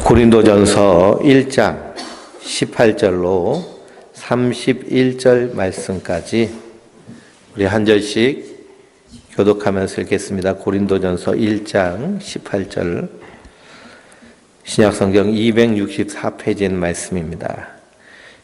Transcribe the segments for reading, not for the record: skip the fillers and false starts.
고린도전서 1장 18절로 31절 말씀까지 우리 한 절씩 교독하면서 읽겠습니다. 고린도전서 1장 18절, 신약성경 264페이지의 말씀입니다.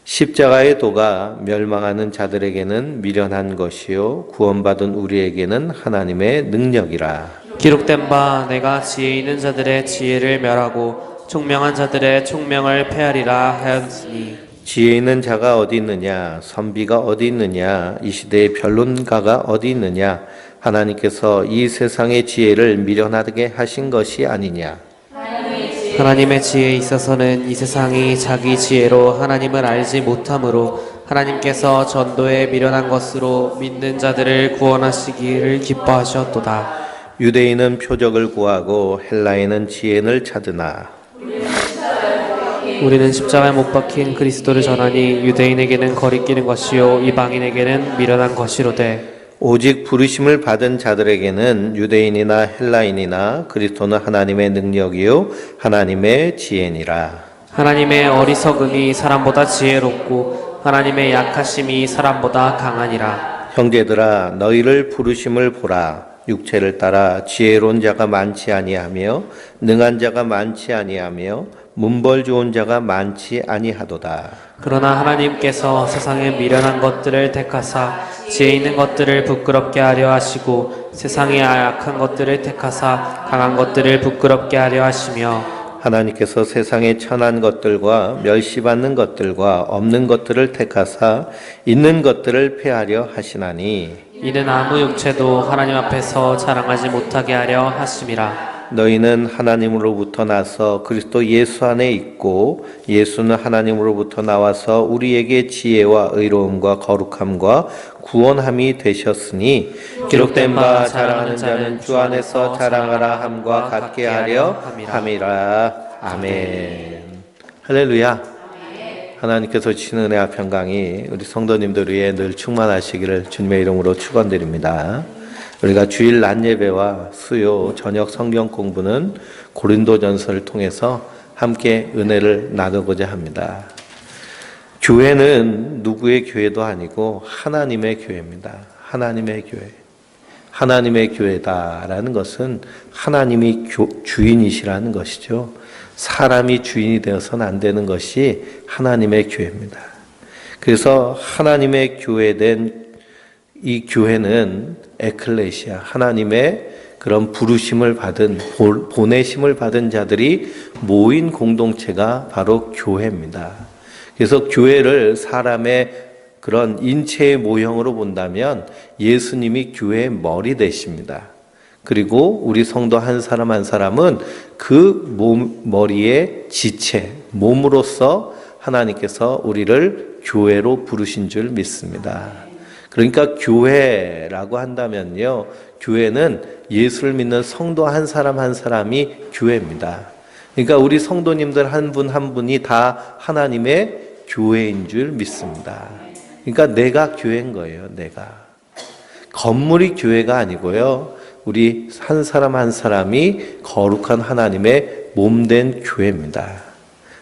십자가의 도가 멸망하는 자들에게는 미련한 것이요 구원받은 우리에게는 하나님의 능력이라. 기록된 바 내가 지혜 있는 자들의 지혜를 멸하고 총명한 자들의 총명을 폐하리라 하였으니. 지혜 있는 자가 어디 있느냐, 선비가 어디 있느냐, 이 시대의 변론가가 어디 있느냐. 하나님께서 이 세상의 지혜를 미련하게 하신 것이 아니냐. 하나님의 지혜에 있어서는 이 세상이 자기 지혜로 하나님을 알지 못하므로 하나님께서 전도에 미련한 것으로 믿는 자들을 구원하시기를 기뻐하셨도다. 유대인은 표적을 구하고 헬라인은 지혜를 찾으나 우리는 십자가에 못 박힌 그리스도를 전하니 유대인에게는 거리끼는 것이요 이방인에게는 미련한 것이로되 오직 부르심을 받은 자들에게는 유대인이나 헬라인이나 그리스도는 하나님의 능력이요 하나님의 지혜니라. 하나님의 어리석음이 사람보다 지혜롭고 하나님의 약하심이 사람보다 강하니라. 형제들아, 너희를 부르심을 보라. 육체를 따라 지혜로운 자가 많지 아니하며 능한 자가 많지 아니하며 문벌 좋은 자가 많지 아니하도다. 그러나 하나님께서 세상에 미련한 것들을 택하사 지혜 있는 것들을 부끄럽게 하려 하시고 세상에 약한 것들을 택하사 강한 것들을 부끄럽게 하려 하시며 하나님께서 세상에 천한 것들과 멸시받는 것들과 없는 것들을 택하사 있는 것들을 폐하려 하시나니 이는 아무 육체도 하나님 앞에서 자랑하지 못하게 하려 하심이라. 너희는 하나님으로부터 나서 그리스도 예수 안에 있고 예수는 하나님으로부터 나와서 우리에게 지혜와 의로움과 거룩함과 구원함이 되셨으니 기록된 바 자랑하는 자는 주 안에서 자랑하라 함과 같게 하려 함이라. 아멘. 할렐루야. 하나님께서 주시는 은혜와 평강이 우리 성도님들 위해 늘 충만하시기를 주님의 이름으로 축원드립니다. 우리가 주일 낮 예배와 수요 저녁 성경 공부는 고린도전서를 통해서 함께 은혜를 나누고자 합니다. 교회는 누구의 교회도 아니고 하나님의 교회입니다. 하나님의 교회. 하나님의 교회다라는 것은 하나님이 주인이시라는 것이죠. 사람이 주인이 되어서는 안 되는 것이 하나님의 교회입니다. 그래서 하나님의 교회된 이 교회는 에클레시아, 하나님의 그런 부르심을 받은, 보내심을 받은 자들이 모인 공동체가 바로 교회입니다. 그래서 교회를 사람의 그런 인체의 모형으로 본다면 예수님이 교회의 머리 되십니다. 그리고 우리 성도 한 사람 한 사람은 그 머리의 지체, 몸으로서 하나님께서 우리를 교회로 부르신 줄 믿습니다. 그러니까 교회라고 한다면요, 교회는 예수를 믿는 성도 한 사람 한 사람이 교회입니다. 그러니까 우리 성도님들 한 분 한 분이 다 하나님의 교회인 줄 믿습니다. 그러니까 내가 교회인 거예요, 내가. 건물이 교회가 아니고요, 우리 한 사람 한 사람이 거룩한 하나님의 몸된 교회입니다.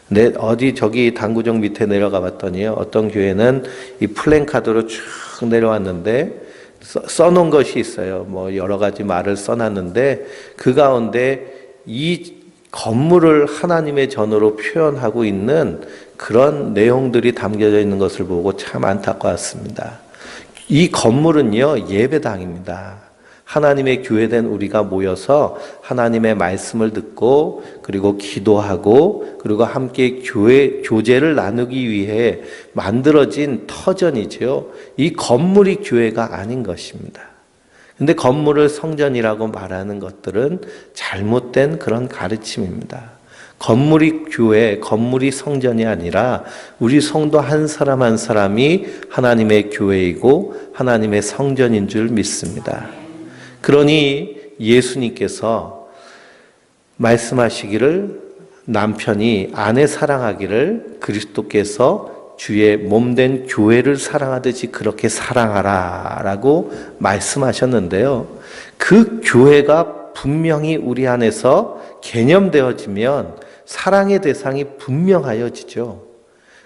근데 어디 저기 당구정 밑에 내려가 봤더니요, 어떤 교회는 이 플랜카드로 쭉 내려왔는데 써놓은 것이 있어요. 뭐 여러 가지 말을 써놨는데 그 가운데 이 건물을 하나님의 전으로 표현하고 있는 그런 내용들이 담겨져 있는 것을 보고 참 안타까웠습니다. 이 건물은요, 예배당입니다. 하나님의 교회된 우리가 모여서 하나님의 말씀을 듣고 그리고 기도하고 그리고 함께 교제를 나누기 위해 만들어진 터전이죠. 이 건물이 교회가 아닌 것입니다. 근데 건물을 성전이라고 말하는 것들은 잘못된 그런 가르침입니다. 건물이 교회, 건물이 성전이 아니라 우리 성도 한 사람 한 사람이 하나님의 교회이고 하나님의 성전인 줄 믿습니다. 그러니 예수님께서 말씀하시기를 남편이 아내 사랑하기를 그리스도께서 주의 몸된 교회를 사랑하듯이 그렇게 사랑하라 라고 말씀하셨는데요. 그 교회가 분명히 우리 안에서 개념되어지면 사랑의 대상이 분명하여지죠.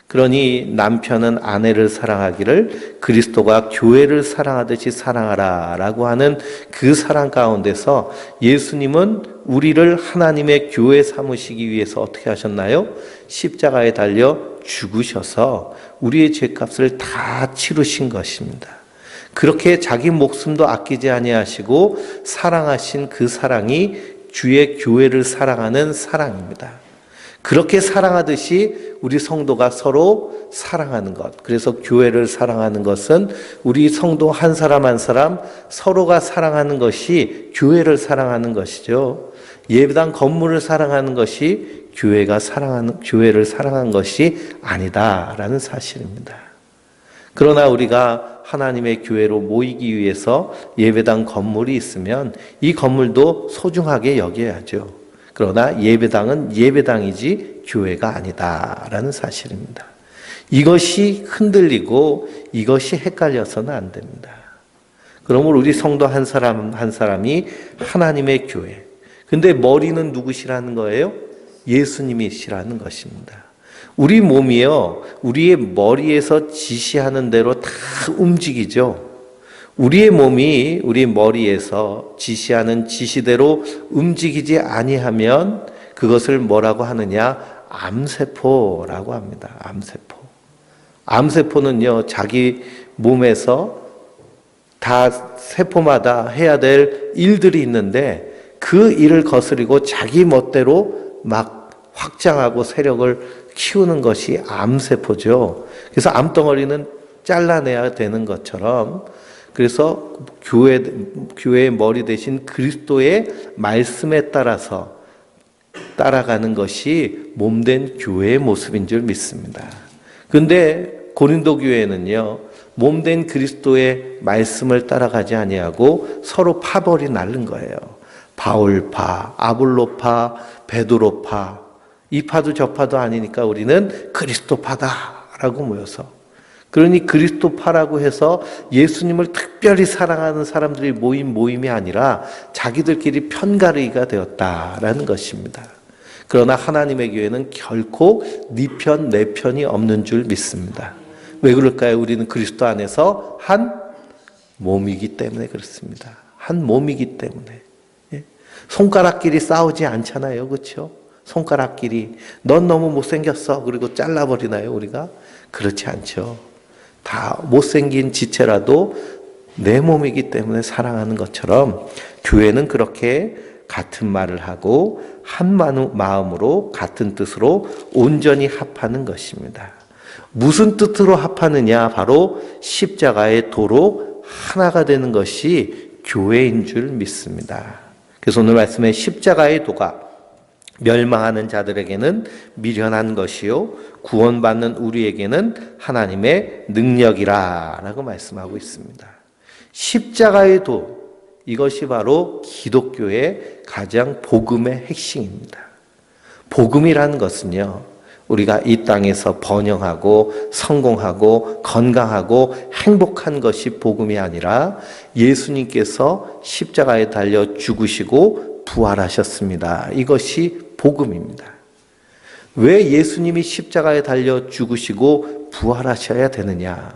그러니 남편은 아내를 사랑하기를 그리스도가 교회를 사랑하듯이 사랑하라 라고 하는 그 사랑 가운데서 예수님은 우리를 하나님의 교회 삼으시기 위해서 어떻게 하셨나요? 십자가에 달려 죽으셔서 우리의 죄값을 다 치르신 것입니다. 그렇게 자기 목숨도 아끼지 아니하시고 사랑하신 그 사랑이 주의 교회를 사랑하는 사랑입니다. 그렇게 사랑하듯이 우리 성도가 서로 사랑하는 것. 그래서 교회를 사랑하는 것은 우리 성도 한 사람 한 사람 서로가 사랑하는 것이 교회를 사랑하는 것이죠. 예배당 건물을 사랑하는 것이 교회를 사랑한 것이 아니다라는 사실입니다. 그러나 우리가 하나님의 교회로 모이기 위해서 예배당 건물이 있으면 이 건물도 소중하게 여겨야죠. 그러나 예배당은 예배당이지 교회가 아니다라는 사실입니다. 이것이 흔들리고 이것이 헷갈려서는 안 됩니다. 그러므로 우리 성도 한 사람 한 사람이 하나님의 교회. 근데 머리는 누구시라는 거예요? 예수님이시라는 것입니다. 우리 몸이요, 우리의 머리에서 지시하는 대로 다 움직이죠. 우리의 몸이 우리 머리에서 지시하는 지시대로 움직이지 아니하면 그것을 뭐라고 하느냐? 암세포라고 합니다. 암세포. 암세포는요, 자기 몸에서 다 세포마다 해야 될 일들이 있는데 그 일을 거스리고 자기 멋대로 막 확장하고 세력을 키우는 것이 암세포죠. 그래서 암덩어리는 잘라내야 되는 것처럼 그래서 교회의 머리 대신 그리스도의 말씀에 따라서 따라가는 것이 몸된 교회의 모습인 줄 믿습니다. 그런데 고린도 교회는요, 몸된 그리스도의 말씀을 따라가지 아니하고 서로 파벌이 나른 거예요. 바울파, 아볼로파, 베드로파, 이 파도 저 파도 아니니까 우리는 그리스도파다라고 모여서, 그러니 그리스도파라고 해서 예수님을 특별히 사랑하는 사람들이 모인 모임이 아니라 자기들끼리 편가르기가 되었다라는 것입니다. 그러나 하나님의 교회는 결코 네 편, 내 편이 없는 줄 믿습니다. 왜 그럴까요? 우리는 그리스도 안에서 한 몸이기 때문에 그렇습니다. 한 몸이기 때문에. 손가락끼리 싸우지 않잖아요. 그렇죠? 손가락끼리 넌 너무 못생겼어. 그리고 잘라버리나요? 우리가? 그렇지 않죠. 다 못생긴 지체라도 내 몸이기 때문에 사랑하는 것처럼 교회는 그렇게 같은 말을 하고 한 마음으로 같은 뜻으로 온전히 합하는 것입니다. 무슨 뜻으로 합하느냐? 바로 십자가의 도로 하나가 되는 것이 교회인 줄 믿습니다. 그래서 오늘 말씀에 십자가의 도가 멸망하는 자들에게는 미련한 것이요 구원받는 우리에게는 하나님의 능력이라 라고 말씀하고 있습니다. 십자가의 도, 이것이 바로 기독교의 가장 복음의 핵심입니다. 복음이라는 것은요, 우리가 이 땅에서 번영하고 성공하고 건강하고 행복한 것이 복음이 아니라 예수님께서 십자가에 달려 죽으시고 부활하셨습니다. 이것이 복음입니다. 왜 예수님이 십자가에 달려 죽으시고 부활하셔야 되느냐?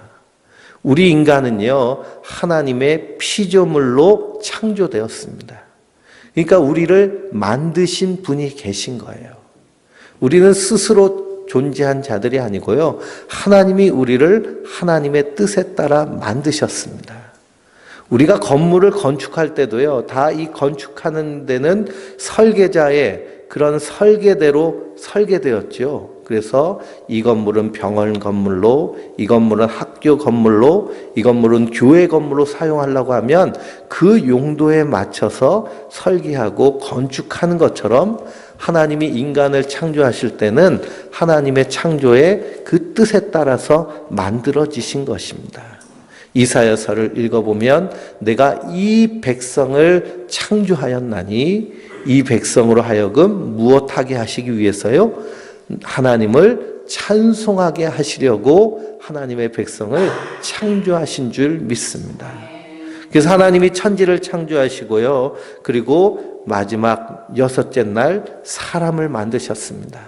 우리 인간은요, 하나님의 피조물로 창조되었습니다. 그러니까 우리를 만드신 분이 계신 거예요. 우리는 스스로 존재한 자들이 아니고요, 하나님이 우리를 하나님의 뜻에 따라 만드셨습니다. 우리가 건물을 건축할 때도요, 다 이 건축하는 데는 설계자의 그런 설계대로 설계되었죠. 그래서 이 건물은 병원 건물로, 이 건물은 학교 건물로, 이 건물은 교회 건물로 사용하려고 하면 그 용도에 맞춰서 설계하고 건축하는 것처럼 하나님이 인간을 창조하실 때는 하나님의 창조의 그 뜻에 따라서 만들어지신 것입니다. 이사야서를 읽어보면 내가 이 백성을 창조하였나니 이 백성으로 하여금 무엇하게 하시기 위해서요? 하나님을 찬송하게 하시려고 하나님의 백성을 창조하신 줄 믿습니다. 그래서 하나님이 천지를 창조하시고요. 그리고 마지막 여섯째 날 사람을 만드셨습니다.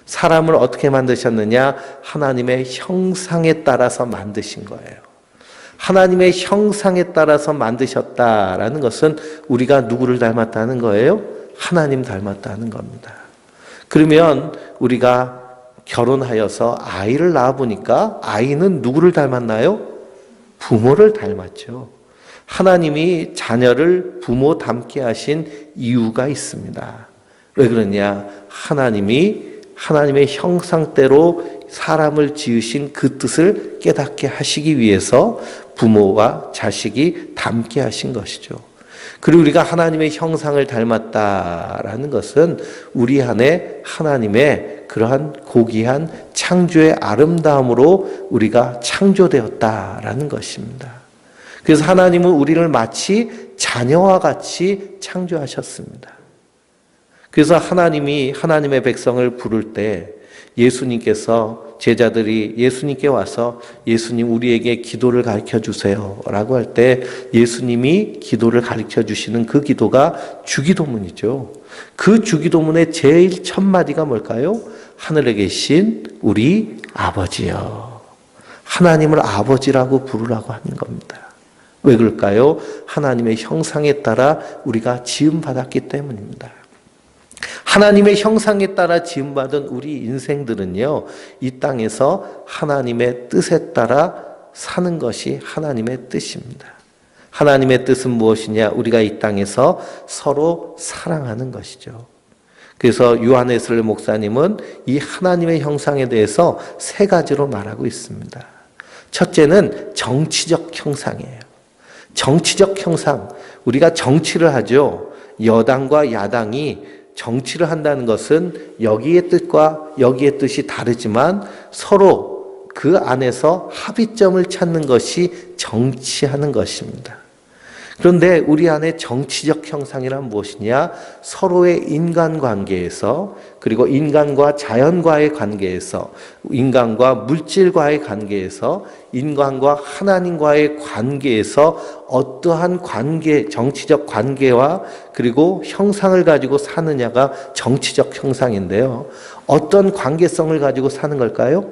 사람을 어떻게 만드셨느냐? 하나님의 형상에 따라서 만드신 거예요. 하나님의 형상에 따라서 만드셨다라는 것은 우리가 누구를 닮았다는 거예요? 하나님 닮았다는 겁니다. 그러면 우리가 결혼하여서 아이를 낳아보니까 아이는 누구를 닮았나요? 부모를 닮았죠. 하나님이 자녀를 부모 닮게 하신 이유가 있습니다. 왜 그러냐? 하나님의 형상대로 사람을 지으신 그 뜻을 깨닫게 하시기 위해서 부모와 자식이 닮게 하신 것이죠. 그리고 우리가 하나님의 형상을 닮았다라는 것은 우리 안에 하나님의 그러한 고귀한 창조의 아름다움으로 우리가 창조되었다라는 것입니다. 그래서 하나님은 우리를 마치 자녀와 같이 창조하셨습니다. 그래서 하나님이 하나님의 백성을 부를 때 예수님께서 제자들이 예수님께 와서 예수님 우리에게 기도를 가르쳐 주세요 라고 할 때 예수님이 기도를 가르쳐 주시는 그 기도가 주기도문이죠. 그 주기도문의 제일 첫 마디가 뭘까요? 하늘에 계신 우리 아버지요. 하나님을 아버지라고 부르라고 하는 겁니다. 왜 그럴까요? 하나님의 형상에 따라 우리가 지음받았기 때문입니다. 하나님의 형상에 따라 지음받은 우리 인생들은요, 이 땅에서 하나님의 뜻에 따라 사는 것이 하나님의 뜻입니다. 하나님의 뜻은 무엇이냐? 우리가 이 땅에서 서로 사랑하는 것이죠. 그래서 요한에슬 목사님은 이 하나님의 형상에 대해서 세 가지로 말하고 있습니다. 첫째는 정치적 형상이에요. 정치적 형상, 우리가 정치를 하죠. 여당과 야당이 정치를 한다는 것은 여기의 뜻과 여기의 뜻이 다르지만 서로 그 안에서 합의점을 찾는 것이 정치하는 것입니다. 그런데 우리 안에 정치적 형상이란 무엇이냐? 서로의 인간관계에서, 그리고 인간과 자연과의 관계에서, 인간과 물질과의 관계에서, 인간과 하나님과의 관계에서 어떠한 관계, 정치적 관계와 그리고 형상을 가지고 사느냐가 정치적 형상인데요. 어떤 관계성을 가지고 사는 걸까요?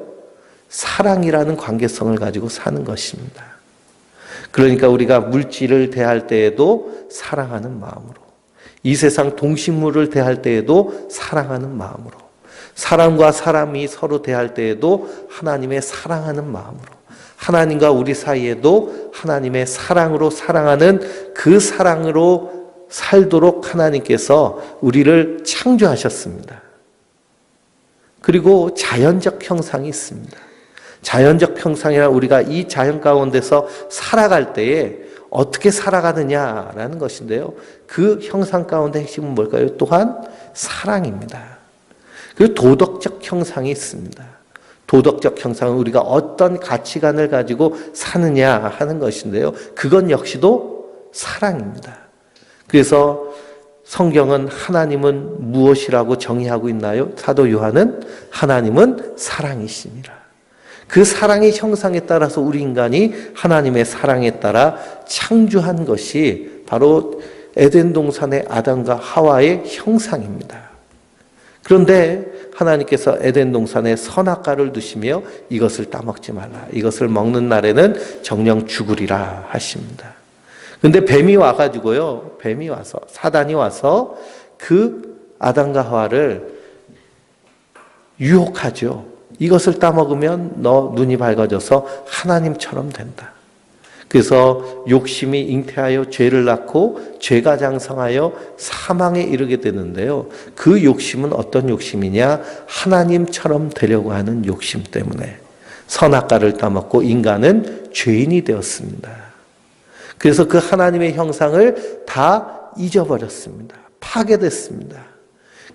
사랑이라는 관계성을 가지고 사는 것입니다. 그러니까 우리가 물질을 대할 때에도 사랑하는 마음으로, 이 세상 동식물을 대할 때에도 사랑하는 마음으로, 사람과 사람이 서로 대할 때에도 하나님의 사랑하는 마음으로, 하나님과 우리 사이에도 하나님의 사랑으로 사랑하는 그 사랑으로 살도록 하나님께서 우리를 창조하셨습니다. 그리고 자연적 형상이 있습니다. 자연적 형상이라 우리가 이 자연 가운데서 살아갈 때에 어떻게 살아가느냐라는 것인데요. 그 형상 가운데 핵심은 뭘까요? 또한 사랑입니다. 그리고 도덕적 형상이 있습니다. 도덕적 형상은 우리가 어떤 가치관을 가지고 사느냐 하는 것인데요. 그건 역시도 사랑입니다. 그래서 성경은 하나님은 무엇이라고 정의하고 있나요? 사도 요한은 하나님은 사랑이시니라. 그 사랑의 형상에 따라서 우리 인간이 하나님의 사랑에 따라 창조한 것이 바로 에덴 동산의 아담과 하와의 형상입니다. 그런데 하나님께서 에덴 동산에 선악과를 두시며 이것을 따먹지 말라. 이것을 먹는 날에는 정령 죽으리라 하십니다. 근데 뱀이 와가지고요. 사단이 와서 그 아담과 하와를 유혹하죠. 이것을 따먹으면 너 눈이 밝아져서 하나님처럼 된다. 그래서 욕심이 잉태하여 죄를 낳고 죄가 장성하여 사망에 이르게 되는데요. 그 욕심은 어떤 욕심이냐? 하나님처럼 되려고 하는 욕심 때문에 선악과를 따먹고 인간은 죄인이 되었습니다. 그래서 그 하나님의 형상을 다 잊어버렸습니다. 파괴됐습니다.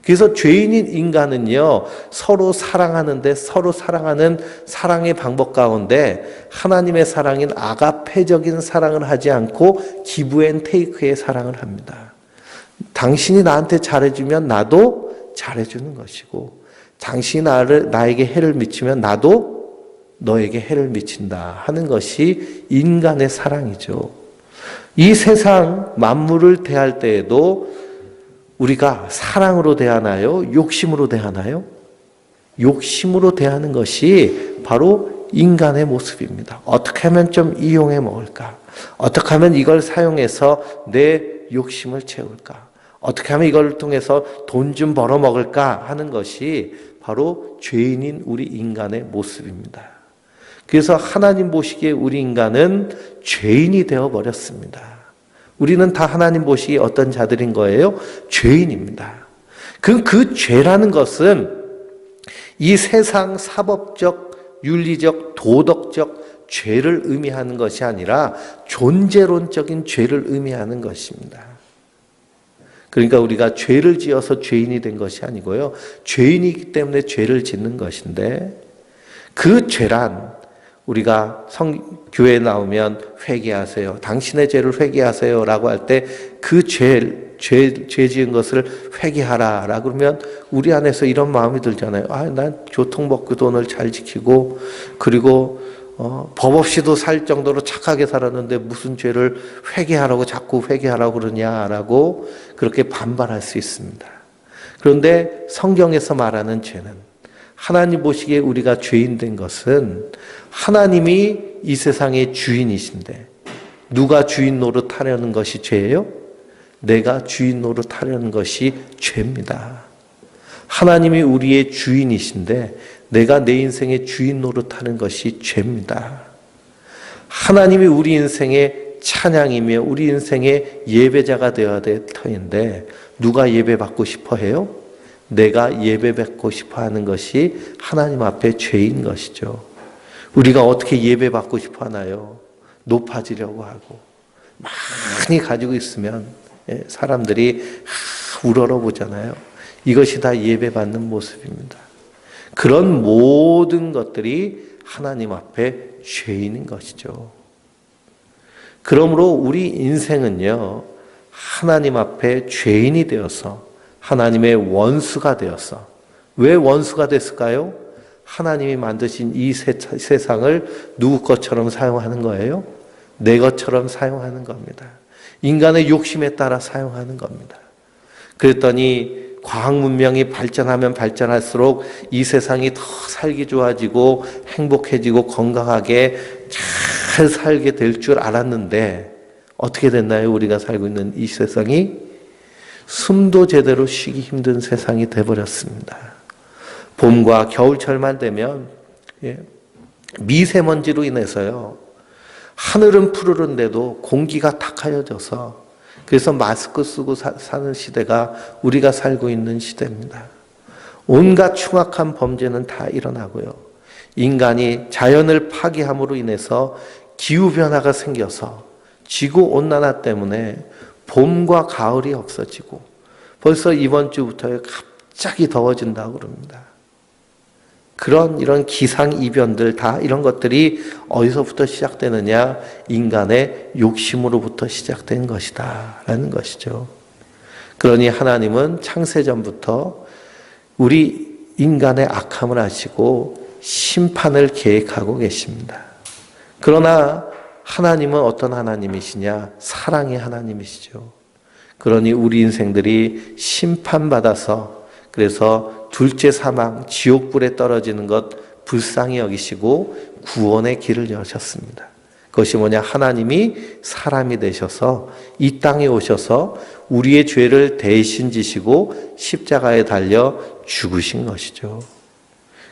그래서 죄인인 인간은요, 서로 사랑하는데 서로 사랑하는 사랑의 방법 가운데 하나님의 사랑인 아가페적인 사랑을 하지 않고 기브앤테이크의 사랑을 합니다. 당신이 나한테 잘해주면 나도 잘해주는 것이고, 당신이 나에게 해를 미치면 나도 너에게 해를 미친다 하는 것이 인간의 사랑이죠. 이 세상 만물을 대할 때에도 우리가 사랑으로 대하나요? 욕심으로 대하나요? 욕심으로 대하는 것이 바로 인간의 모습입니다. 어떻게 하면 좀 이용해 먹을까? 어떻게 하면 이걸 사용해서 내 욕심을 채울까? 어떻게 하면 이걸 통해서 돈 좀 벌어 먹을까 하는 것이 바로 죄인인 우리 인간의 모습입니다. 그래서 하나님 보시기에 우리 인간은 죄인이 되어 버렸습니다. 우리는 다 하나님 보시기에 어떤 자들인 거예요? 죄인입니다. 그 죄라는 것은 이 세상 사법적, 윤리적, 도덕적 죄를 의미하는 것이 아니라 존재론적인 죄를 의미하는 것입니다. 그러니까 우리가 죄를 지어서 죄인이 된 것이 아니고요. 죄인이기 때문에 죄를 짓는 것인데 그 죄란 우리가 교회에 나오면 회개하세요. 당신의 죄를 회개하세요 라고 할 때 그 죄 지은 것을 회개하라 라고 그러면 우리 안에서 이런 마음이 들잖아요. 난 교통법규 돈을 잘 지키고 그리고 법 없이도 살 정도로 착하게 살았는데 무슨 죄를 회개하라고 자꾸 회개하라고 그러냐라고 그렇게 반발할 수 있습니다. 그런데 성경에서 말하는 죄는 하나님 보시기에 우리가 죄인 된 것은 하나님이 이 세상의 주인이신데 누가 주인 노릇하려는 것이 죄예요? 내가 주인 노릇하려는 것이 죄입니다. 하나님이 우리의 주인이신데 내가 내 인생의 주인 노릇하는 것이 죄입니다. 하나님이 우리 인생의 찬양이며 우리 인생의 예배자가 되어야 될 터인데 누가 예배받고 싶어 해요? 내가 예배받고 싶어 하는 것이 하나님 앞에 죄인 것이죠. 우리가 어떻게 예배받고 싶어 하나요? 높아지려고 하고 많이 가지고 있으면 사람들이 우러러보잖아요. 이것이 다 예배받는 모습입니다. 그런 모든 것들이 하나님 앞에 죄인인 것이죠. 그러므로 우리 인생은요, 하나님 앞에 죄인이 되어서 하나님의 원수가 되어서 왜 원수가 됐을까요? 하나님이 만드신 이 세상을 누구 것처럼 사용하는 거예요? 내 것처럼 사용하는 겁니다. 인간의 욕심에 따라 사용하는 겁니다. 그랬더니 과학 문명이 발전하면 발전할수록 이 세상이 더 살기 좋아지고 행복해지고 건강하게 잘 살게 될 줄 알았는데 어떻게 됐나요? 우리가 살고 있는 이 세상이 숨도 제대로 쉬기 힘든 세상이 돼버렸습니다. 봄과 겨울철만 되면 미세먼지로 인해서요. 하늘은 푸르른데도 공기가 탁하여져서 그래서 마스크 쓰고 사는 시대가 우리가 살고 있는 시대입니다. 온갖 흉악한 범죄는 다 일어나고요. 인간이 자연을 파괴함으로 인해서 기후변화가 생겨서 지구온난화 때문에 봄과 가을이 없어지고 벌써 이번 주부터 갑자기 더워진다고 그럽니다. 이런 기상이변들 다 이런 것들이 어디서부터 시작되느냐? 인간의 욕심으로부터 시작된 것이다 라는 것이죠. 그러니 하나님은 창세전부터 우리 인간의 악함을 아시고 심판을 계획하고 계십니다. 그러나 하나님은 어떤 하나님이시냐? 사랑의 하나님이시죠. 그러니 우리 인생들이 심판받아서 그래서 둘째 사망, 지옥불에 떨어지는 것 불쌍히 여기시고 구원의 길을 여셨습니다. 그것이 뭐냐? 하나님이 사람이 되셔서 이 땅에 오셔서 우리의 죄를 대신 지시고 십자가에 달려 죽으신 것이죠.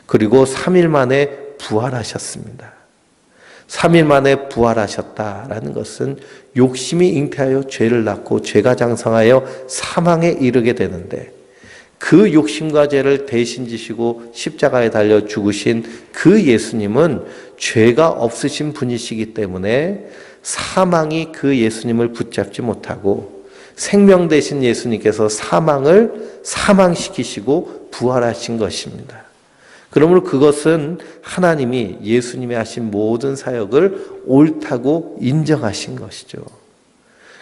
그리고 3일 만에 부활하셨습니다. 3일 만에 부활하셨다라는 것은 욕심이 잉태하여 죄를 낳고 죄가 장성하여 사망에 이르게 되는데 그 욕심과 죄를 대신 지시고 십자가에 달려 죽으신 그 예수님은 죄가 없으신 분이시기 때문에 사망이 그 예수님을 붙잡지 못하고 생명 되신 예수님께서 사망을 사망시키시고 부활하신 것입니다. 그러므로 그것은 하나님이 예수님이 하신 모든 사역을 옳다고 인정하신 것이죠.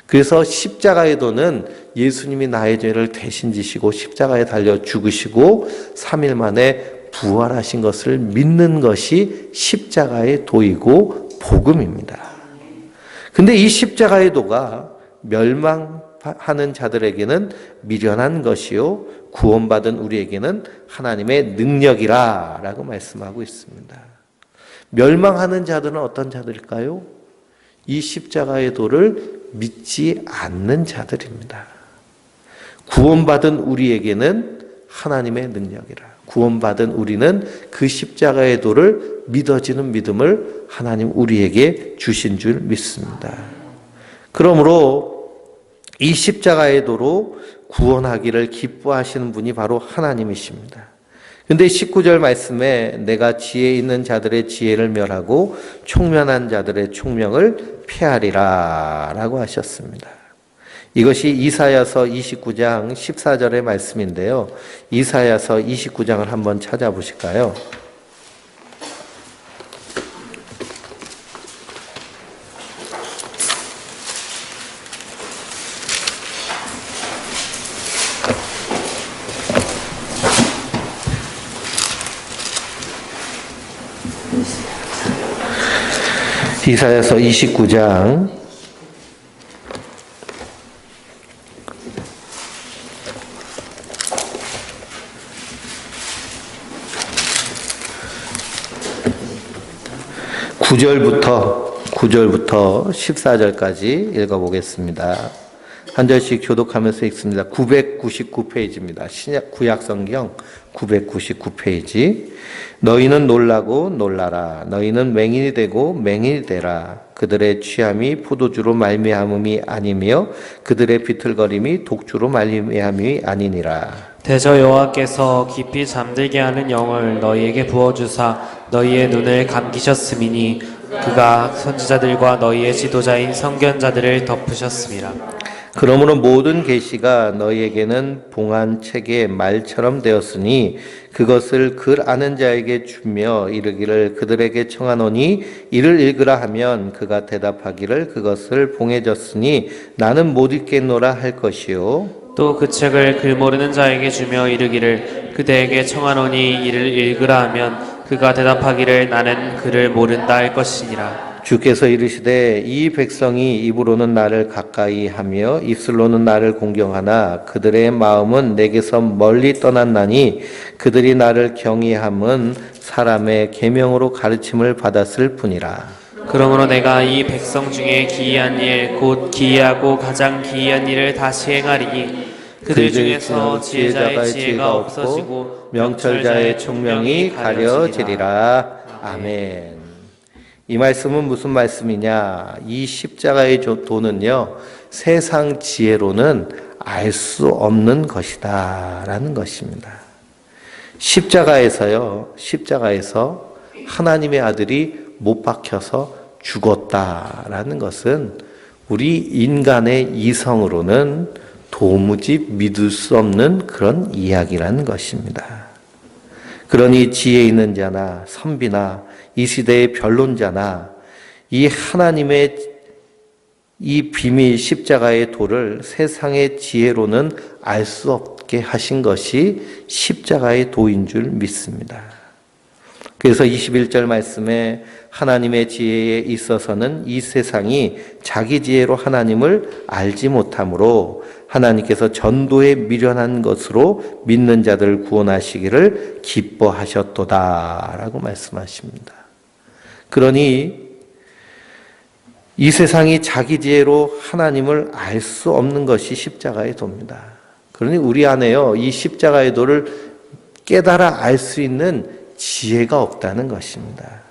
그래서 십자가의 도는 예수님이 나의 죄를 대신 지시고 십자가에 달려 죽으시고 3일 만에 부활하신 것을 믿는 것이 십자가의 도이고 복음입니다. 근데 이 십자가의 도가 하는 자들에게는 미련한 것이요 구원받은 우리에게는 하나님의 능력이라 라고 말씀하고 있습니다. 멸망하는 자들은 어떤 자들일까요? 이 십자가의 도를 믿지 않는 자들입니다. 구원받은 우리에게는 하나님의 능력이라. 구원받은 우리는 그 십자가의 도를 믿어지는 믿음을 하나님 우리에게 주신 줄 믿습니다. 그러므로 이 십자가의 도로 구원하기를 기뻐하시는 분이 바로 하나님이십니다. 근데 19절 말씀에 내가 지혜 있는 자들의 지혜를 멸하고 총명한 자들의 총명을 폐하리라 라고 하셨습니다. 이것이 이사야서 29장 14절의 말씀인데요. 이사야서 29장을 한번 찾아보실까요? 이사야서 29장 9절부터 14절까지 읽어보겠습니다. 한 절씩 교독하면서 읽습니다. 999페이지입니다. 신약 구약 성경 999페이지. 너희는 놀라고 놀라라. 너희는 맹인이 되고 맹인이 되라. 그들의 취함이 포도주로 말미암음이 아니며 그들의 비틀거림이 독주로 말미암음이 아니니라. 대저 여호와께서 깊이 잠들게 하는 영을 너희에게 부어주사 너희의 눈을 감기셨음이니 그가 선지자들과 너희의 지도자인 선견자들을 덮으셨음이라. 그러므로 모든 계시가 너희에게는 봉한 책의 말처럼 되었으니 그것을 글 아는 자에게 주며 이르기를 그들에게 청하노니 이를 읽으라 하면 그가 대답하기를 그것을 봉해졌으니 나는 못 읽겠노라 할 것이요. 또 그 책을 글 모르는 자에게 주며 이르기를 그대에게 청하노니 이를 읽으라 하면 그가 대답하기를 나는 글을 모른다 할 것이니라. 주께서 이르시되 이 백성이 입으로는 나를 가까이 하며 입술로는 나를 공경하나 그들의 마음은 내게서 멀리 떠났나니 그들이 나를 경외함은 사람의 계명으로 가르침을 받았을 뿐이라. 그러므로 내가 이 백성 중에 기이한 일 곧 기이하고 가장 기이한 일을 다시 행하리니 그들 중에서 지혜자의 지혜가 없어지고 명철자의 총명이 가려지리라. 아멘. 이 말씀은 무슨 말씀이냐? 이 십자가의 도는요, 세상 지혜로는 알 수 없는 것이다 라는 것입니다. 십자가에서 하나님의 아들이 못 박혀서 죽었다라는 것은 우리 인간의 이성으로는 도무지 믿을 수 없는 그런 이야기라는 것입니다. 그러니 지혜 있는 자나 선비나 이 시대의 변론자나 이 하나님의 이 비밀 십자가의 도를 세상의 지혜로는 알 수 없게 하신 것이 십자가의 도인 줄 믿습니다. 그래서 21절 말씀에 하나님의 지혜에 있어서는 이 세상이 자기 지혜로 하나님을 알지 못하므로 하나님께서 전도에 미련한 것으로 믿는 자들을 구원하시기를 기뻐하셨도다 라고 말씀하십니다. 그러니 이 세상이 자기 지혜로 하나님을 알 수 없는 것이 십자가의 도입니다. 그러니 우리 안에요, 이 십자가의 도를 깨달아 알 수 있는 지혜가 없다는 것입니다.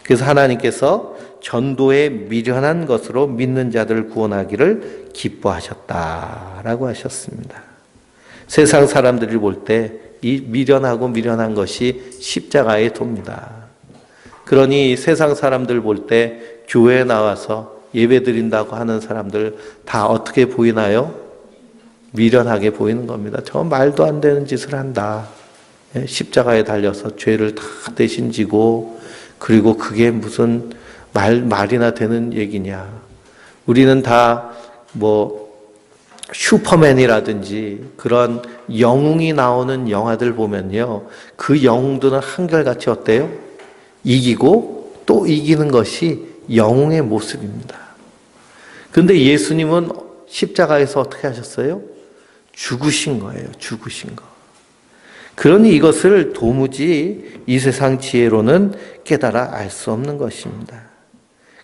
그래서 하나님께서 전도에 미련한 것으로 믿는 자들을 구원하기를 기뻐하셨다라고 하셨습니다. 세상 사람들이 볼 때 이 미련한 것이 십자가의 도입니다. 그러니 세상 사람들 볼 때 교회에 나와서 예배 드린다고 하는 사람들 다 어떻게 보이나요? 미련하게 보이는 겁니다. 저 말도 안 되는 짓을 한다. 십자가에 달려서 죄를 다 대신 지고 그리고 그게 무슨 말이나 되는 얘기냐. 우리는 다 슈퍼맨이라든지 그런 영웅이 나오는 영화들 보면요. 그 영웅들은 한결같이 어때요? 이기고 또 이기는 것이 영웅의 모습입니다. 그런데 예수님은 십자가에서 어떻게 하셨어요? 죽으신 거예요. 죽으신 거. 그러니 이것을 도무지 이 세상 지혜로는 깨달아 알 수 없는 것입니다.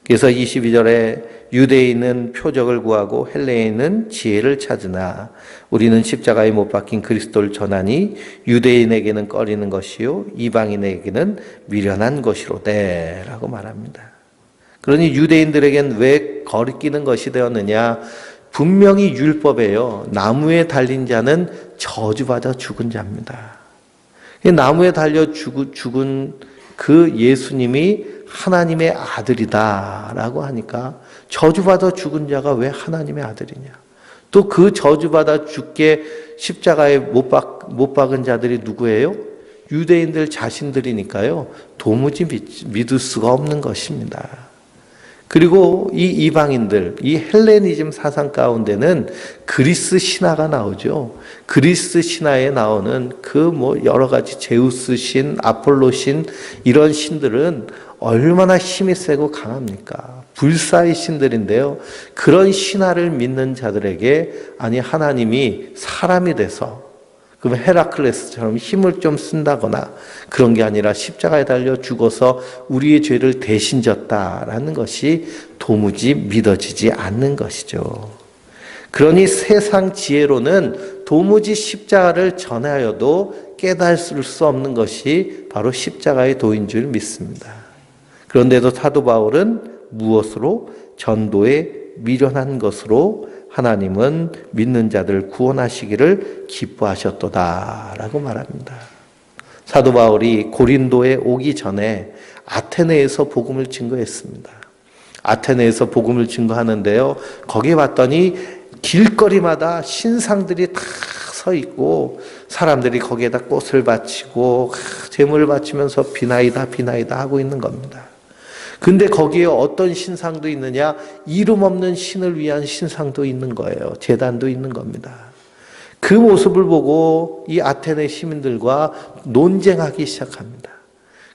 그래서 22절에 유대인은 표적을 구하고 헬레인은 지혜를 찾으나 우리는 십자가에 못 박힌 그리스도를 전하니 유대인에게는 꺼리는 것이요 이방인에게는 미련한 것이로되 라고 말합니다. 그러니 유대인들에겐 왜 거리끼는 것이 되었느냐? 분명히 율법에요. 나무에 달린 자는 저주받아 죽은 자입니다. 나무에 달려 죽은 그 예수님이 하나님의 아들이다라고 하니까 저주받아 죽은 자가 왜 하나님의 아들이냐? 또 그 저주받아 죽게 십자가에 못 박은 자들이 누구예요? 유대인들 자신들이니까요. 도무지 믿을 수가 없는 것입니다. 그리고 이 이방인들, 이 헬레니즘 사상 가운데는 그리스 신화가 나오죠. 그리스 신화에 나오는 그 여러 가지 제우스 신, 아폴로 신 이런 신들은 얼마나 힘이 세고 강합니까? 불사의 신들인데요. 그런 신화를 믿는 자들에게 아니 하나님이 사람이 돼서 그러면 헤라클레스처럼 힘을 좀 쓴다거나 그런 게 아니라 십자가에 달려 죽어서 우리의 죄를 대신 졌다라는 것이 도무지 믿어지지 않는 것이죠. 그러니 세상 지혜로는 도무지 십자가를 전하여도 깨달을 수 없는 것이 바로 십자가의 도인 줄 믿습니다. 그런데도 사도 바울은 무엇으로? 전도에 미련한 것으로 하나님은 믿는 자들 구원하시기를 기뻐하셨도다라고 말합니다. 사도 바울이 고린도에 오기 전에 아테네에서 복음을 증거했습니다. 아테네에서 복음을 증거하는데요. 거기에 봤더니 길거리마다 신상들이 다 서 있고 사람들이 거기에다 꽃을 바치고 제물을 바치면서 비나이다 비나이다 하고 있는 겁니다. 근데 거기에 어떤 신상도 있느냐? 이름 없는 신을 위한 신상도 있는 거예요. 제단도 있는 겁니다. 그 모습을 보고 이 아테네 시민들과 논쟁하기 시작합니다.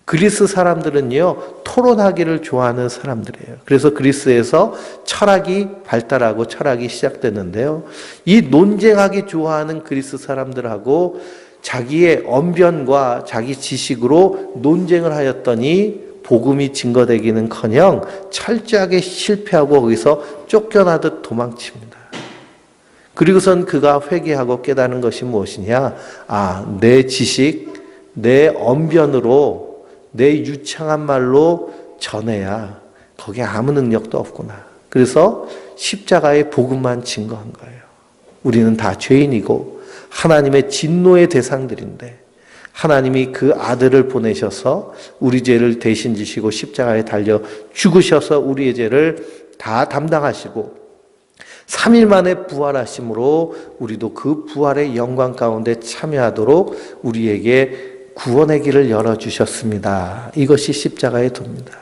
그리스 사람들은요, 토론하기를 좋아하는 사람들이에요. 그래서 그리스에서 철학이 발달하고 철학이 시작됐는데요. 이 논쟁하기 좋아하는 그리스 사람들하고 자기의 언변과 자기 지식으로 논쟁을 하였더니 복음이 증거되기는커녕 철저하게 실패하고 거기서 쫓겨나듯 도망칩니다. 그리고선 그가 회개하고 깨닫는 것이 무엇이냐? 내 지식, 내 언변으로 내 유창한 말로 전해야 거기에 아무 능력도 없구나. 그래서 십자가의 복음만 증거한 거예요. 우리는 다 죄인이고 하나님의 진노의 대상들인데 하나님이 그 아들을 보내셔서 우리 죄를 대신 지시고 십자가에 달려 죽으셔서 우리의 죄를 다 담당하시고 3일 만에 부활하심으로 우리도 그 부활의 영광 가운데 참여하도록 우리에게 구원의 길을 열어주셨습니다. 이것이 십자가의 도입니다.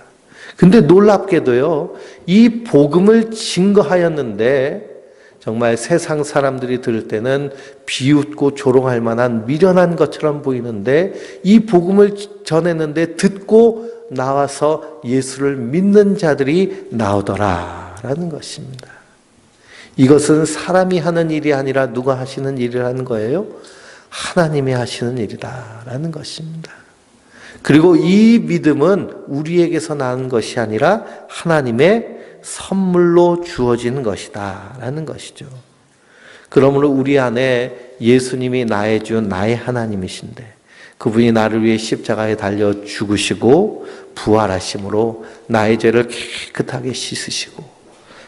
근데 놀랍게도요, 이 복음을 증거하였는데 정말 세상 사람들이 들을 때는 비웃고 조롱할 만한 미련한 것처럼 보이는데 이 복음을 전했는데 듣고 나와서 예수를 믿는 자들이 나오더라라는 것입니다. 이것은 사람이 하는 일이 아니라 누가 하시는 일이라는 거예요? 하나님이 하시는 일이다라는 것입니다. 그리고 이 믿음은 우리에게서 나는 것이 아니라 하나님의 선물로 주어지는 것이다라는 것이죠. 그러므로 우리 안에 예수님이 나의 주, 나의 하나님이신데 그분이 나를 위해 십자가에 달려 죽으시고 부활하심으로 나의 죄를 깨끗하게 씻으시고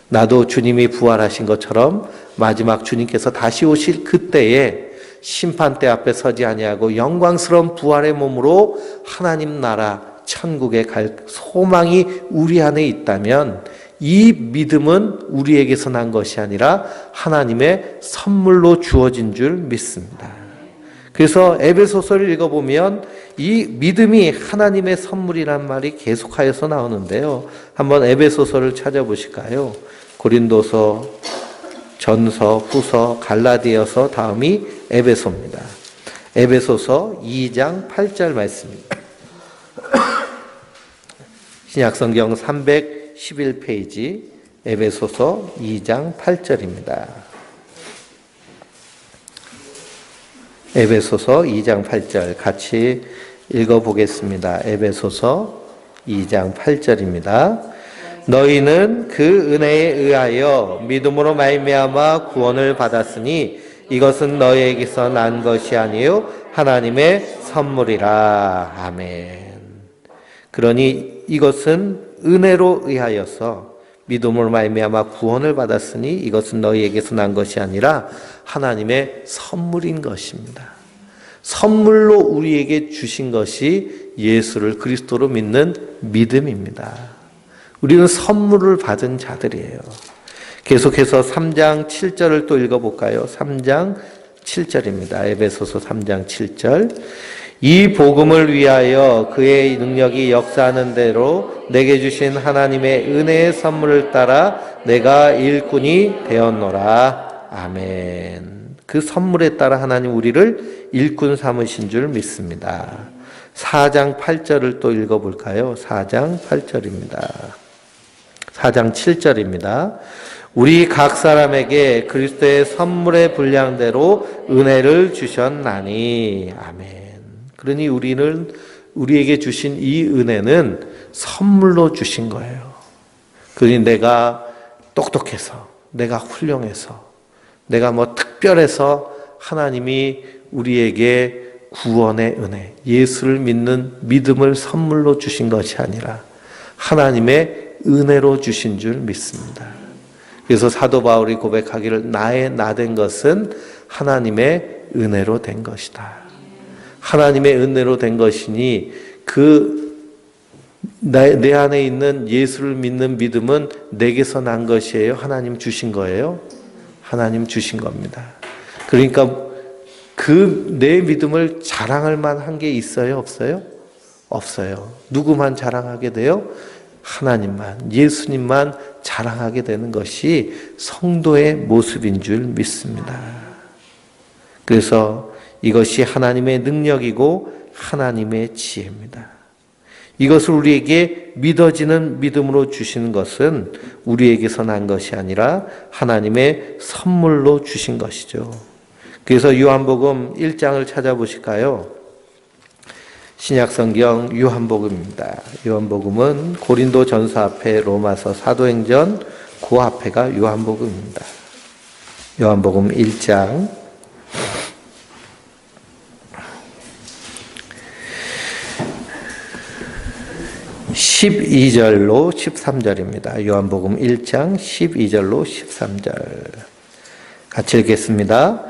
나도 주님이 부활하신 것처럼 마지막 주님께서 다시 오실 그때에 심판대 앞에 서지 아니하고 영광스러운 부활의 몸으로 하나님 나라 천국에 갈 소망이 우리 안에 있다면 이 믿음은 우리에게서 난 것이 아니라 하나님의 선물로 주어진 줄 믿습니다. 그래서 에베소서를 읽어보면 이 믿음이 하나님의 선물이란 말이 계속하여서 나오는데요. 한번 에베소서를 찾아보실까요? 고린도서, 전서, 후서, 갈라디아서 다음이 에베소입니다. 에베소서 2장 8절 말씀입니다. 신약성경 311페이지 에베소서 2장 8절입니다. 에베소서 2장 8절 같이 읽어보겠습니다. 에베소서 2장 8절입니다. 너희는 그 은혜에 의하여 믿음으로 말미암아 구원을 받았으니 이것은 너희에게서 난 것이 아니요 하나님의 선물이라. 아멘. 그러니 이것은 은혜로 의하여서 믿음으로 말미암아 구원을 받았으니 이것은 너희에게서 난 것이 아니라 하나님의 선물인 것입니다. 선물로 우리에게 주신 것이 예수를 그리스도로 믿는 믿음입니다. 우리는 선물을 받은 자들이에요. 계속해서 3장 7절을 또 읽어볼까요? 3장 7절입니다. 에베소서 3장 7절. 이 복음을 위하여 그의 능력이 역사하는 대로 내게 주신 하나님의 은혜의 선물을 따라 내가 일꾼이 되었노라. 아멘. 그 선물에 따라 하나님 우리를 일꾼 삼으신 줄 믿습니다. 4장 8절을 또 읽어볼까요? 4장 8절입니다. 4장 7절입니다. 우리 각 사람에게 그리스도의 선물의 분량대로 은혜를 주셨나니. 아멘. 그러니 우리에게 주신 이 은혜는 선물로 주신 거예요. 그러니 내가 똑똑해서, 내가 훌륭해서, 내가 특별해서 하나님이 우리에게 구원의 은혜, 예수를 믿는 믿음을 선물로 주신 것이 아니라 하나님의 은혜로 주신 줄 믿습니다. 그래서 사도 바울이 고백하기를 나의 나된 것은 하나님의 은혜로 된 것이다. 하나님의 은혜로 된 것이니 내 안에 있는 예수를 믿는 믿음은 내게서 난 것이에요? 하나님 주신 거예요? 하나님 주신 겁니다. 그러니까 내 믿음을 자랑할 만한 게 있어요? 없어요? 없어요. 누구만 자랑하게 돼요? 하나님만, 예수님만 자랑하게 되는 것이 성도의 모습인 줄 믿습니다. 그래서 이것이 하나님의 능력이고 하나님의 지혜입니다. 이것을 우리에게 믿어지는 믿음으로 주시는 것은 우리에게서 난 것이 아니라 하나님의 선물로 주신 것이죠. 그래서 요한복음 1장을 찾아보실까요? 신약성경 요한복음입니다. 요한복음은 고린도전서 앞에 로마서 사도행전 그 앞에가 요한복음입니다. 요한복음 1장 12절로 13절입니다. 요한복음 1장 12절로 13절 같이 읽겠습니다.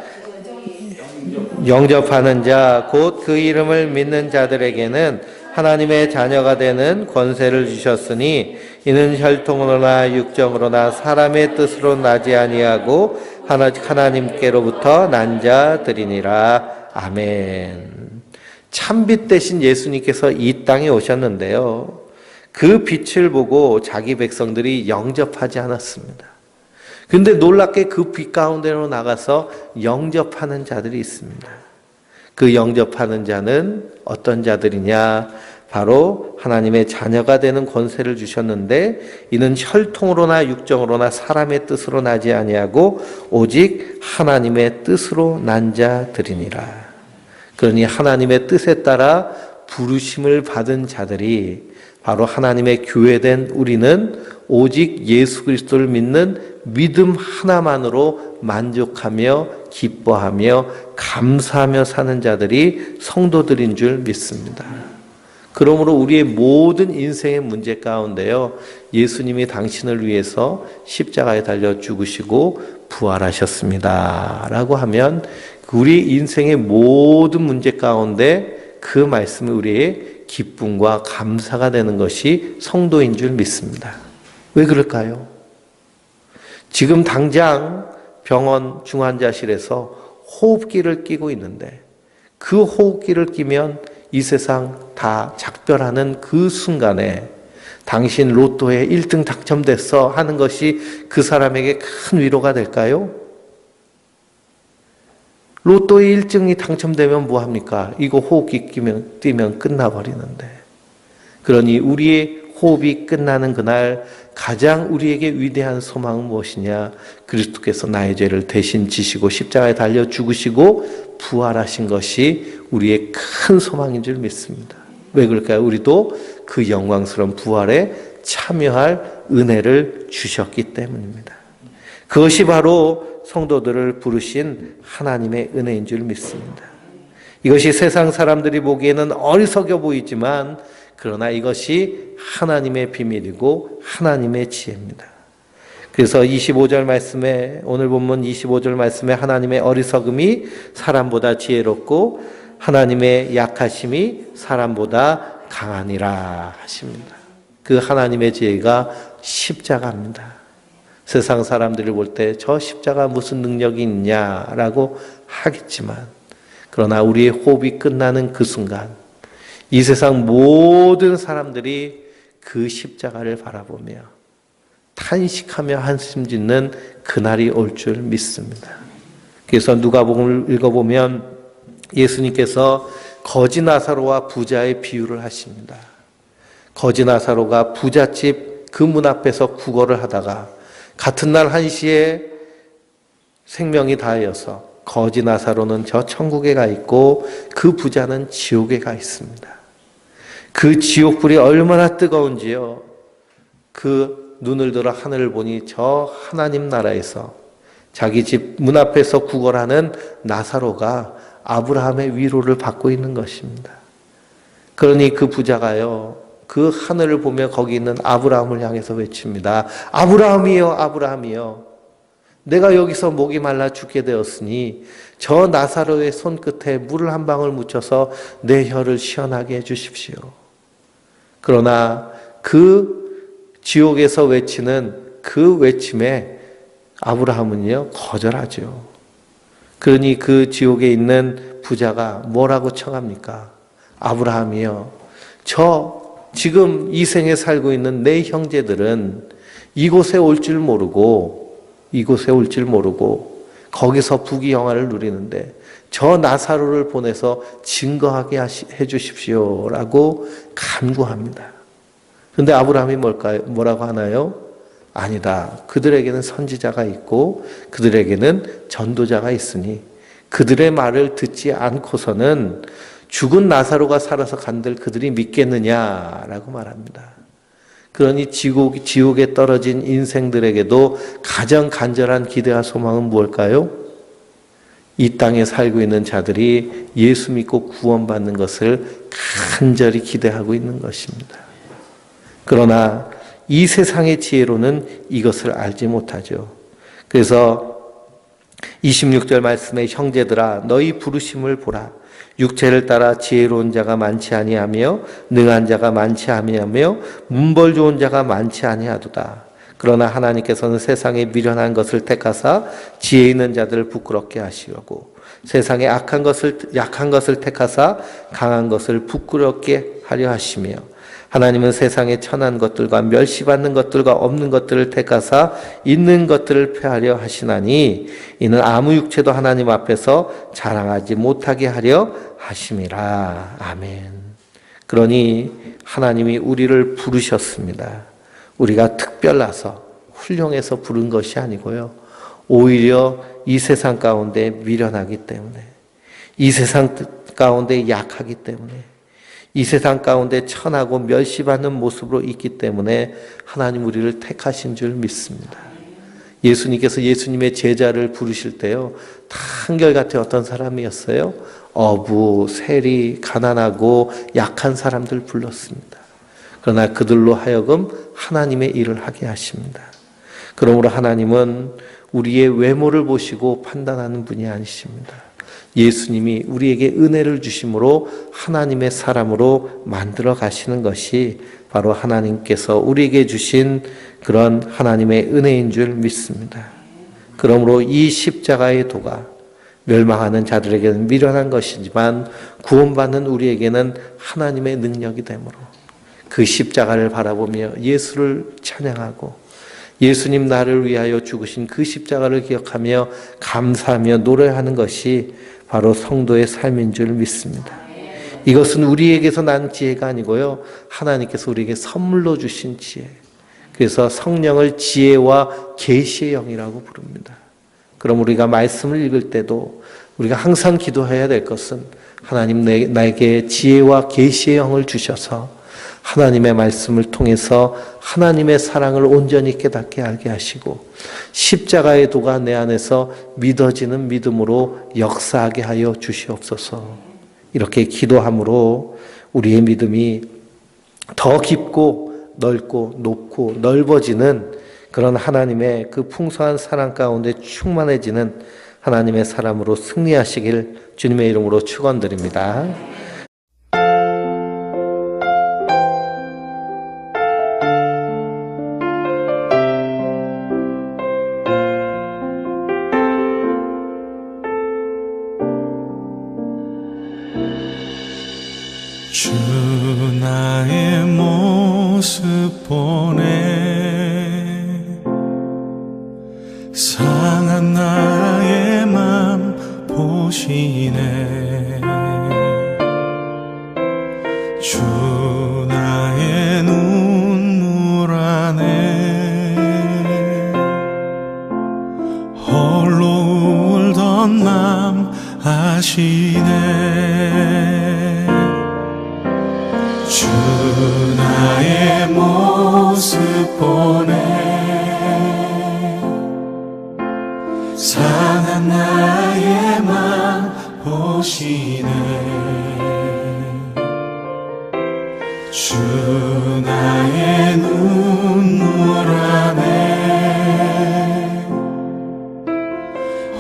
영접하는 자 곧 그 이름을 믿는 자들에게는 하나님의 자녀가 되는 권세를 주셨으니 이는 혈통으로나 육정으로나 사람의 뜻으로 나지 아니하고 하나님께로부터 난 자들이니라. 아멘. 참빛 대신 예수님께서 이 땅에 오셨는데요. 그 빛을 보고 자기 백성들이 영접하지 않았습니다. 근데 놀랍게 그 빛 가운데로 나가서 영접하는 자들이 있습니다. 그 영접하는 자는 어떤 자들이냐? 바로 하나님의 자녀가 되는 권세를 주셨는데 이는 혈통으로나 육정으로나 사람의 뜻으로 나지 아니하고 오직 하나님의 뜻으로 난 자들이니라. 그러니 하나님의 뜻에 따라 부르심을 받은 자들이 바로 하나님의 교회된 우리는 오직 예수 그리스도를 믿는 믿음 하나만으로 만족하며 기뻐하며 감사하며 사는 자들이 성도들인 줄 믿습니다. 그러므로 우리의 모든 인생의 문제 가운데요, 예수님이 당신을 위해서 십자가에 달려 죽으시고 부활하셨습니다 라고 하면 우리 인생의 모든 문제 가운데 그 말씀이 우리의 기쁨과 감사가 되는 것이 성도인 줄 믿습니다. 왜 그럴까요? 지금 당장 병원 중환자실에서 호흡기를 끼고 있는데 그 호흡기를 끼면 이 세상 다 작별하는 그 순간에 당신 로또에 1등 당첨됐어 하는 것이 그 사람에게 큰 위로가 될까요? 로또에 1등이 당첨되면 뭐합니까? 이거 호흡기 뛰면 끝나버리는데. 그러니 우리의 호흡이 끝나는 그날 가장 우리에게 위대한 소망은 무엇이냐? 그리스도께서 나의 죄를 대신 지시고 십자가에 달려 죽으시고 부활하신 것이 우리의 큰 소망인 줄 믿습니다. 왜 그럴까요? 우리도 그 영광스러운 부활에 참여할 은혜를 주셨기 때문입니다. 그것이 바로 성도들을 부르신 하나님의 은혜인 줄 믿습니다. 이것이 세상 사람들이 보기에는 어리석여 보이지만 그러나 이것이 하나님의 비밀이고 하나님의 지혜입니다. 그래서 25절 말씀에 오늘 본문 25절 말씀에 하나님의 어리석음이 사람보다 지혜롭고 하나님의 약하심이 사람보다 강하니라 하십니다. 그 하나님의 지혜가 십자가입니다. 세상 사람들이 볼 때 저 십자가 무슨 능력이 있냐라고 하겠지만 그러나 우리의 호흡이 끝나는 그 순간 이 세상 모든 사람들이 그 십자가를 바라보며 탄식하며 한숨 짓는 그날이 올 줄 믿습니다. 그래서 누가복음을 읽어보면 예수님께서 거지 나사로와 부자의 비유를 하십니다. 거지 나사로가 부잣집 그 문 앞에서 구걸을 하다가 같은 날 1시에 생명이 다하여서 거지 나사로는 저 천국에 가 있고 그 부자는 지옥에 가 있습니다. 그 지옥불이 얼마나 뜨거운지요. 그 눈을 들어 하늘을 보니 저 하나님 나라에서 자기 집 문 앞에서 구걸하는 나사로가 아브라함의 위로를 받고 있는 것입니다. 그러니 그 부자가요, 그 하늘을 보며 거기 있는 아브라함을 향해서 외칩니다. 아브라함이요, 아브라함이요. 내가 여기서 목이 말라 죽게 되었으니 저 나사로의 손끝에 물을 한 방울 묻혀서 내 혀를 시원하게 해주십시오. 그러나 그 지옥에서 외치는 그 외침에 아브라함은요 거절하죠. 그러니 그 지옥에 있는 부자가 뭐라고 청합니까? 아브라함이요, 저 지금 이 생에 살고 있는 내 형제들은 이곳에 올 줄 모르고 거기서 부귀영화를 누리는데 저 나사로를 보내서 증거하게 해 주십시오라고 간구합니다. 그런데 아브라함이 뭐라고 하나요? 아니다. 그들에게는 선지자가 있고 그들에게는 전도자가 있으니 그들의 말을 듣지 않고서는 죽은 나사로가 살아서 간들 그들이 믿겠느냐라고 말합니다. 그러니 지옥에 떨어진 인생들에게도 가장 간절한 기대와 소망은 무엇일까요? 이 땅에 살고 있는 자들이 예수 믿고 구원받는 것을 간절히 기대하고 있는 것입니다. 그러나 이 세상의 지혜로는 이것을 알지 못하죠. 그래서 26절 말씀에 형제들아 너희 부르심을 보라. 육체를 따라 지혜로운 자가 많지 아니하며 능한 자가 많지 아니하며 문벌 좋은 자가 많지 아니하도다. 그러나 하나님께서는 세상에 미련한 것을 택하사 지혜 있는 자들을 부끄럽게 하시고 세상에 약한 것을 택하사 강한 것을 부끄럽게 하려 하시며 하나님은 세상에 천한 것들과 멸시받는 것들과 없는 것들을 택하사 있는 것들을 폐하려 하시나니 이는 아무 육체도 하나님 앞에서 자랑하지 못하게 하려 하심이라. 아멘. 그러니 하나님이 우리를 부르셨습니다. 우리가 특별나서 훌륭해서 부른 것이 아니고요. 오히려 이 세상 가운데 미련하기 때문에, 이 세상 가운데 약하기 때문에, 이 세상 가운데 천하고 멸시받는 모습으로 있기 때문에 하나님 우리를 택하신 줄 믿습니다. 예수님께서 예수님의 제자를 부르실 때요, 다 한결같이 어떤 사람이었어요? 어부, 세리, 가난하고 약한 사람들 불렀습니다. 그러나 그들로 하여금 하나님의 일을 하게 하십니다. 그러므로 하나님은 우리의 외모를 보시고 판단하는 분이 아니십니다. 예수님이 우리에게 은혜를 주심으로 하나님의 사람으로 만들어 가시는 것이 바로 하나님께서 우리에게 주신 그런 하나님의 은혜인 줄 믿습니다. 그러므로 이 십자가의 도가 멸망하는 자들에게는 미련한 것이지만 구원받는 우리에게는 하나님의 능력이 되므로 그 십자가를 바라보며 예수를 찬양하고 예수님 나를 위하여 죽으신 그 십자가를 기억하며 감사하며 노래하는 것이 바로 성도의 삶인 줄 믿습니다. 이것은 우리에게서 난 지혜가 아니고요. 하나님께서 우리에게 선물로 주신 지혜. 그래서 성령을 지혜와 계시의 영이라고 부릅니다. 그럼 우리가 말씀을 읽을 때도 우리가 항상 기도해야 될 것은 하나님 나에게 지혜와 계시의 영을 주셔서 하나님의 말씀을 통해서 하나님의 사랑을 온전히 깨닫게 알게 하시고 십자가의 도가 내 안에서 믿어지는 믿음으로 역사하게 하여 주시옵소서. 이렇게 기도함으로 우리의 믿음이 더 깊고 넓고 높고 넓어지는 그런 하나님의 그 풍성한 사랑 가운데 충만해지는 하나님의 사람으로 승리하시길 주님의 이름으로 축원드립니다. 주 나의 모습 보네 상한 나의 맘 보시네 주 나의 눈물 안에 홀로 울던 맘 아시네 주 나의 모습 보네 상한 나의 맘 보시네 주 나의 눈물 안에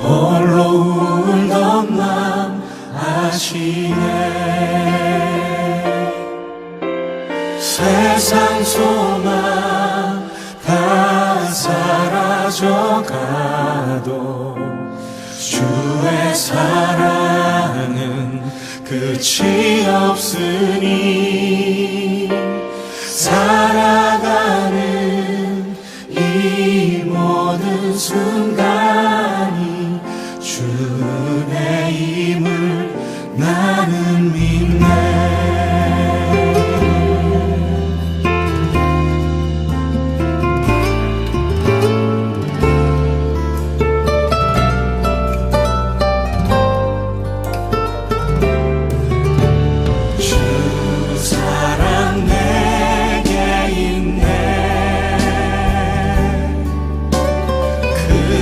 홀로 울던 맘 아시네 세상 소망 다 사라져가도 주의 사랑은 끝이 없으니 살아가는 이 모든 순간이 주 은혜임을 나는 믿네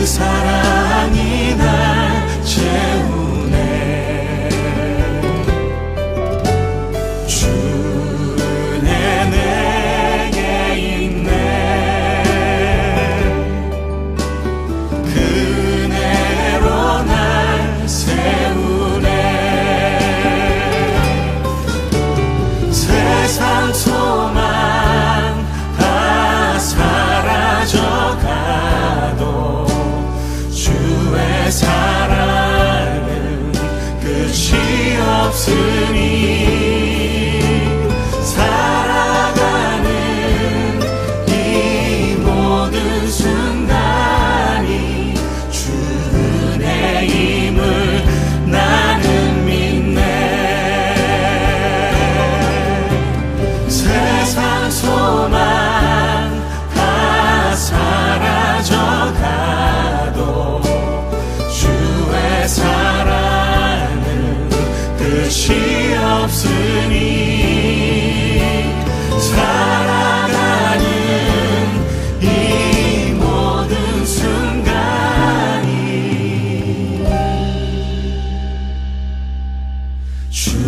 사랑이 날 채우네 주 은혜 내게 있네 그 은혜로 날 세우네 세상 소망 다 사라져가도 주의 사랑은 끝이 없으니 살아가는 이 모든 순간이 주 은혜임을 나는 믿네 세상 소망 다 사라져가도 주의 사랑은 끝이 없으니 살아가는 이 모든 순간이 주